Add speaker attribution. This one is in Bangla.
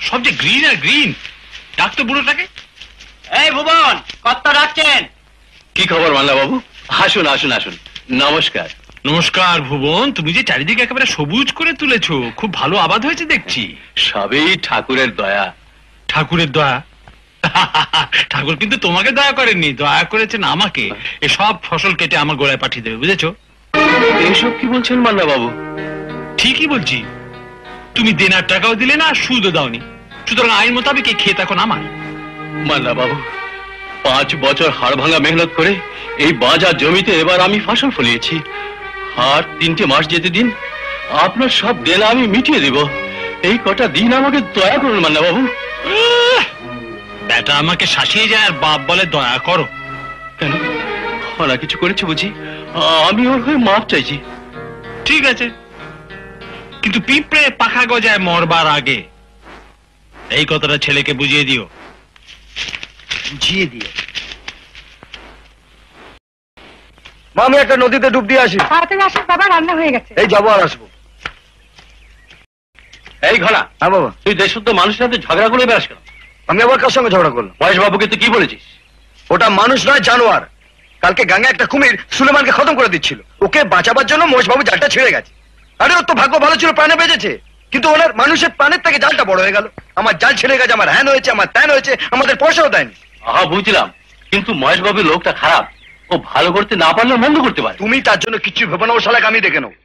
Speaker 1: সব যে গ্রিন আর গ্রিন। ডাক তো বুড়োটাকে।
Speaker 2: এই ভুবন, কর্তা ডাকছেন।
Speaker 3: কি খবর মাল্লা বাবু? আসুন আসুন আসুন, নমস্কার।
Speaker 1: নমস্কার ভুবন, তুমি যে চারিদিকে একেবারে সবুজ করে তুলেছো, খুব ভালো আবাদ হয়েছে দেখছি।
Speaker 3: সবই ঠাকুরের দয়া।
Speaker 1: ঠাকুরের দয়া? ঠাকুর কিন্তু তোমাকে দয়া করেননি, দয়া করেছেন আমাকে। এসব ফসল কেটে আমার গোড়ায় পাঠিয়ে দেবে, বুঝেছো?
Speaker 3: এসব কি বলছেন মাল্লা বাবু?
Speaker 1: ঠিকই বলছি। তুমি দেনার টাকাও দিলে না, সুদও দাওনি, সুতরাং আইন মোতাবেক এই ক্ষেত এখন আমার।
Speaker 3: মাল্লা বাবু, 5 বছর হাড় ভাঙা মেহনত করে এই বাজার জমিতে এবার আমি ফসল ফলিয়েছি। আর 3টে মাস যেতে দিন, আপনার সব দেনা আমি মিটিয়ে দেব। এই কটা দিন আমাকে দয়া করুন মাল্লা বাবু।
Speaker 1: বেটা আমাকে শাসিয়ে যায় আর বাপ বলে দয়া করো।
Speaker 3: কেন, ওরা কিছু করেছে বুঝি? আমি ওর হয়ে মাপ চাইছি।
Speaker 1: ঠিক আছে, কিন্তু পিঁপড়ে পাখা গজায় মরবার আগে এই কথাটা ছেলেকে বুঝিয়ে দিও।
Speaker 2: বুঝিয়ে দিয়ে।
Speaker 4: মা, আমি একটা নদীতে ডুব দিয়ে আসি।
Speaker 5: তাড়াতাড়ি আসুন বাবা, রান্না হয়ে গেছে।
Speaker 4: এই যাবো আর আসবো।
Speaker 3: এই ঘোড়া,
Speaker 4: হ্যাঁ বাবা।
Speaker 3: তুই দেশশুদ্ধ মানুষের সাথে ঝগড়া করে বেড়াস কেন?
Speaker 4: আমি আবার কার সঙ্গে ঝগড়া করলাম?
Speaker 3: মহেশ বাবুকে তুই কি বলেছিস?
Speaker 4: ওটা মানুষ নয়, জানোয়ার। কালকে গাঙ্গে একটা কুমির সুলেমানকে খতম করে দিচ্ছিল। ওকে বাঁচাবার জন্য মহেশবাবু জালটা ছেড়ে গেছে। আরে ওর তো ভাগ্য ভালো ছিল, প্রাণে বেঁচেছে। কিন্তু ওনার মানুষের প্রাণের থেকে জালটা বড় হয়ে গেল। আমার জাল ছেড়ে গেছে, আমার হ্যান হয়েছে, আমার ত্যান হয়েছে, আমাদের পয়সাও দেয়নি।
Speaker 3: আহা, বুঝলাম, কিন্তু মহেশ বাবুর লোকটা খারাপ। ও ভালো করতে না পারলে মন্দ করতে পারে।
Speaker 4: তুমি তার জন্য কিচ্ছু ভেবো না, ও শালাকে আমি দেখে নেবো।